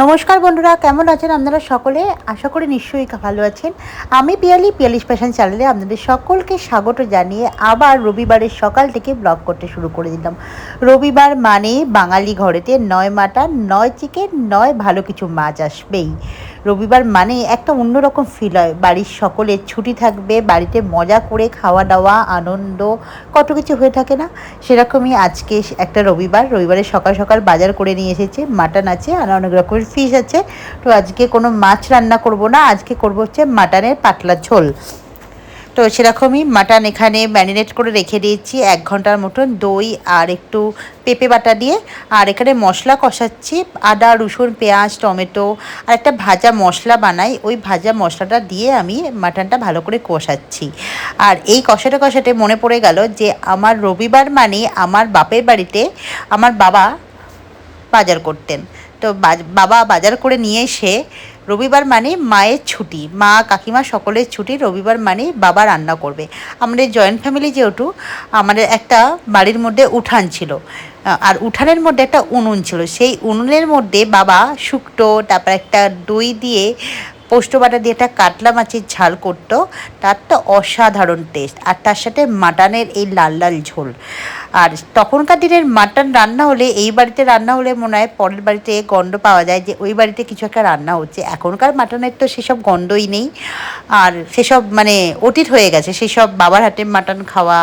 নমস্কার বন্ধুরা, কেমন আছেন আপনারা সকলে? আশা করি নিশ্চয়ই ভালো আছেন। আমি পিয়ালি স্পেশাল চ্যানেলে আপনাদের সকলকে স্বাগত জানিয়ে আবার রবিবারের সকাল থেকে ব্লগ করতে শুরু করে দিলাম। রবিবার মানে বাঙালি ঘরেতে নয় মাটন, নয় চিকেন, নয় ভালো কিছু মাছ আসবেই। রবিবার মানে একটা অন্যরকম ফিল হয়, বাড়ির সকলের ছুটি থাকবে, বাড়িতে মজা করে খাওয়া দাওয়া আনন্দ কত কিছু হয়ে থাকে না? সেরকমই আজকে একটা রবিবারের সকাল সকাল বাজার করে নিয়ে এসেছে, মাটন আছে আর অনেক রকমের ফিশ আছে। তো আজকে কোনো মাছ রান্না করব না, আজকে করব হচ্ছে মাটনের পাতলা ঝোল। তো সেরকমই মাটন এখানে ম্যারিনেট করে রেখে দিয়েছি 1 ঘন্টার মতন, দই আর একটু পেঁপে বাটা দিয়ে। আর এখানে মশলা কষাচ্ছি, আদা রসুন পেঁয়াজ টমেটো আর একটা ভাজা মশলা বানাই, ওই ভাজা মশলাটা দিয়ে আমি মাটনটা ভালো করে কষাচ্ছি। আর এই কষাতে মনে পড়ে গেল যে আমার রবিবার মানে আমার বাপের বাড়িতে আমার বাবা বাজার করতেন। তো বাবা বাজার করে নিয়ে এসে, রবিবার মানে মায়ের ছুটি, মা কাকিমা সকলের ছুটি, রবিবার মানে বাবা রান্না করবে। আমাদের জয়েন্ট ফ্যামিলি যেহেতু, আমাদের একটা বাড়ির মধ্যে উঠান ছিল, আর উঠানের মধ্যে একটা উনুন ছিল। সেই উনুনের মধ্যে বাবা শুক্তো, তারপর একটা দই দিয়ে পোস্ত বাটা দিয়ে একটা কাতলা মাছের ঝাল করতো, তার তো অসাধারণ টেস্ট। আর তার সাথে মাটনের এই লাল লাল ঝোল। আর তখনকার দিনের মাটন রান্না হলে, এই বাড়িতে রান্না হলে মনে হয় পরের বাড়িতে গন্ধ পাওয়া যায় যে ওই বাড়িতে কিছু একটা রান্না হচ্ছে। এখনকার মাটনের তো সেসব গন্ধই নেই, আর সেসব মানে অতীত হয়ে গেছে। সেসব বাবার হাতে মাটন খাওয়া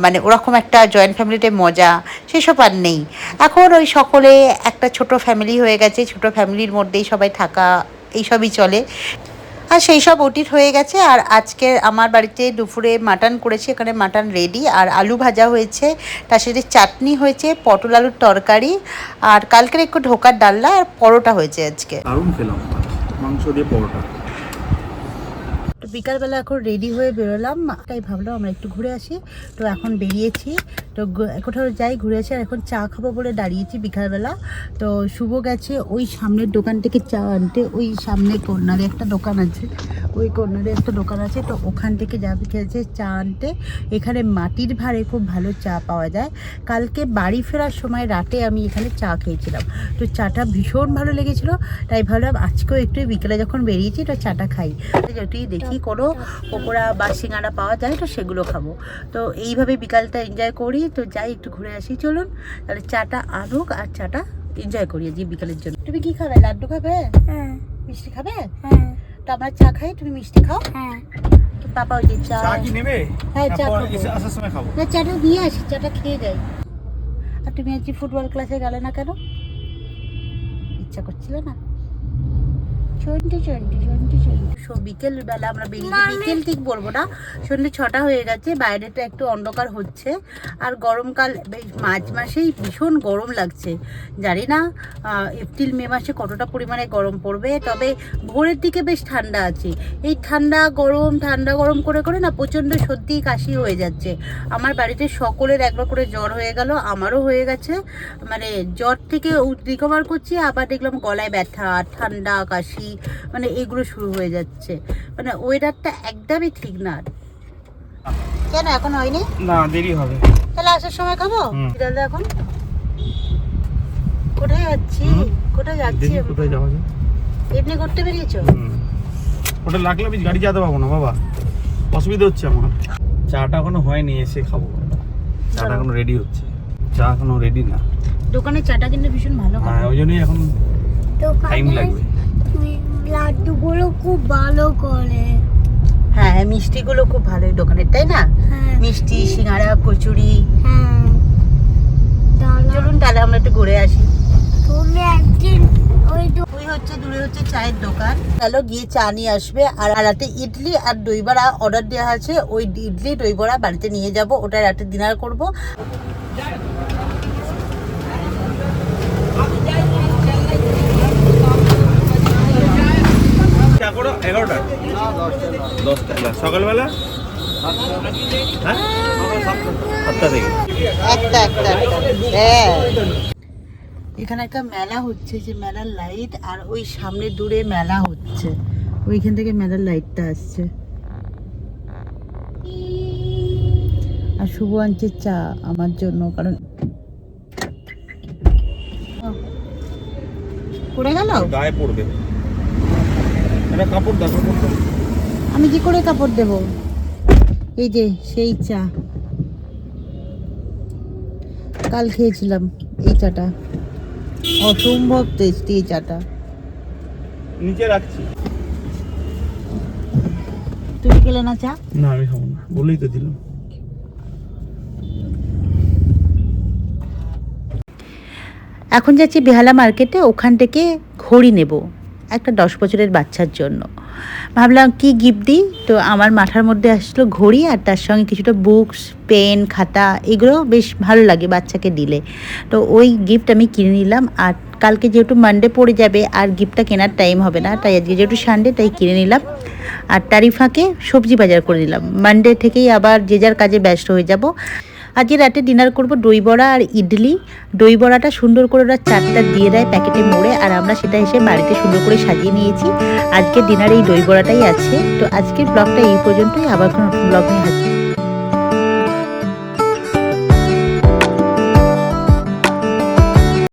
মানে ওরকম একটা জয়েন্ট ফ্যামিলিতে মজা সেসব আর নেই। এখন ওই সকলে একটা ছোট ফ্যামিলি হয়ে গেছে, ছোট ফ্যামিলির মধ্যেই সবাই থাকা, এইসবই চলে। আর সেই সব অতীত হয়ে গেছে। আর আজকে আমার বাড়িতে দুপুরে মাটন করেছি, এখানে মাটন রেডি, আর আলু ভাজা হয়েছে, তার সাথে চাটনি হয়েছে, পটল আলুর তরকারি, আর কালকের একটু ঢোকার ডালনা আর পরোটা হয়েছে আজকে। দারুণ খেলাম মাংস দিয়ে পরোটা। তো বিকালবেলা এখন রেডি হয়ে বেরোলাম, তাই ভাবলাম আমরা একটু ঘুরে আসি। তো এখন বেরিয়েছি, তো কোথাও যাই ঘুরে আসি। আর এখন চা খাবো বলে দাঁড়িয়েছি বিকালবেলা। তো শুভ গেছে ওই সামনের দোকান থেকে চা আনতে, ওই সামনে কর্নারে একটা দোকান আছে, ওই কর্নারে একটা দোকান আছে, তো ওখান থেকে যাবে খেয়েছে চা আনতে। এখানে মাটির ভাড়ে খুব ভালো চা পাওয়া যায়। কালকে বাড়ি ফেরার সময় রাতে আমি এখানে চা খেয়েছিলাম, তো চাটা ভীষণ ভালো লেগেছিলো। তাই ভাবলাম আজকেও একটু বিকেলে যখন বেরিয়েছি তো চাটা খাই, যদি দেখি কোনো পকোড়া বা সিঙ্গাড়া পাওয়া যায় তো সেগুলো খাবো। তো এইভাবে বিকালটা এনজয় করি। তো যাই একটু ঘুরে আসি, চলুন তাহলে চাটা আনুক আর চাটা এনজয় করি আজকে বিকালের জন্য। তুমি কি খাবে? লাড্ডু খাবে? হ্যাঁ। মিষ্টি খাবে? হ্যাঁ। তো আমরা চা খাই, তুমি মিষ্টি খাও। হ্যাঁ। তো পাপা ওই যে চা কি নেবে? হ্যাঁ চা খাবো। আসার সময় খাবো। না চাটা নিয়ে আসি, চাটা খেয়ে যাই। আর তুমি আজকে ফুটবল ক্লাসে গেলে না কেন? ইচ্ছা করছিল না? বিকেলবেলা আমরা বেরিয়েছি, বিকেল ঠিক বলবো না, সন্ধ্যে 6টা হয়ে গেছে, বাইরেটা একটু অন্ধকার হচ্ছে। আর গরমকাল, মার্চ মাসেই ভীষণ গরম লাগছে। জানি না এপ্রিল মে মাসে কতটা পরিমাণে গরম পড়বে, তবে ভোরের দিকে বেশ ঠান্ডা আছে। এই ঠান্ডা গরম করে করে না প্রচণ্ড সর্দি কাশি হয়ে যাচ্ছে। আমার বাড়িতে সকলের একবার করে জ্বর হয়ে গেল, আমারও হয়ে গেছে। মানে জ্বর থেকে রিকভার করছি, আবার দেখলাম গলায় ব্যথা, ঠান্ডা কাশি, মানে এগুলো শুরু হয়ে যাচ্ছে। মানে ওয়েদারটা একদমই ঠিক না। কেন এখন হয়নি? না, দেরি হবে। তাহলে আসার সময় খাবো। দাদা এখন কোথায় যাচ্ছি? কোথায় যাচ্ছি? কোথায় যাওয়া যায়? এমনি করতে বেরিয়েছো? ওটা লাগলে আমি গাড়ি যেতে পাবো না বাবা, অসুবিধা হচ্ছে আমার। চাটা এখনো হয়নি, এসে খাবো। চাটা এখনো রেডি হচ্ছে, চা এখনো রেডি না। দোকানের চাটা কিন্তু ভীষণ ভালো। হ্যাঁ, ওই জন্যই এখন টাইম লাগবে। লাড্ডুগুলো খুব ভালো করে। হ্যাঁ, মিষ্টিগুলো খুব ভালো এই দোকানের, তাই না? হ্যাঁ। মিষ্টি, সিঙ্গাড়া, কচুরি। হ্যাঁ। চলুন তাহলে আমরা একটু ঘুরে আসি। তুমি একদিন ওই হচ্ছে দূরে হচ্ছে চায়ের দোকান, চলো গিয়ে চা নিয়ে আসবে। আর রাতে ইডলি আর দই বড়া অর্ডার দেওয়া আছে, ওই ইডলি দই বড়া বাড়িতে নিয়ে যাব, ওটা রাতে ডিনার করব। সকালবেলা এখানে একটা মেলা হচ্ছে, যে মেলার লাইট, আর ওই সামনে দূরে মেলা হচ্ছে, ওইখান থেকে মেলার লাইটটা আসছে। আর শুভ আনছে চা আমার জন্য, কারণ পড়ে গেল? গায়ে পড়বে। এটা কাপড় দাও, কাপড় দাও। আমি কি করে কাপড় দেব? এই যে সেই চা কাল খেয়েছিলাম, এই চাটা অসম্ভব টেস্টি। এই চাটা নিচে রাখছি। তুমি খেলে না চা? না আমি খাবো না, বলেই তো দিলাম। এখন যাচ্ছি বেহালা মার্কেটে, ওখান থেকে ঘড়ি নেব একটা 10 বছরের বাচ্চার জন্য। ভাবলাম কি গিফট দিই, তো আমার মাথার মধ্যে আসলো ঘড়ি আর তার সঙ্গে কিছুটা বুকস, পেন, খাতা, এগুলো বেশ ভালো লাগে বাচ্চাকে দিলে। তো ওই গিফট আমি কিনে নিলাম। আর কালকে যেহেতু মানডে পড়ে যাবে আর গিফটটা কেনার টাইম হবে না, তাই আজকে যেহেতু সানডে তাই কিনে নিলাম। আর তারই ফাঁকে সবজি বাজার করে নিলাম, মানডে থেকেই আবার যে যার কাজে ব্যস্ত হয়ে যাব। আজকে রাতে ডিনার করব দই বড়া আর ইডলি। দই বড়াটা সুন্দর করে ওরা চারটা দিয়ে দেয় প্যাকেটে মোড়ে, আর আমরা সেটা এসে বাড়িতে সুন্দর করে সাজিয়ে নিয়েছি। আজকে ডিনারে এই দই বড়াটাই আছে। তো আজকের ব্লগটা এই পর্যন্তই, আবার কোনো নতুন ব্লগ নিয়ে হাজির।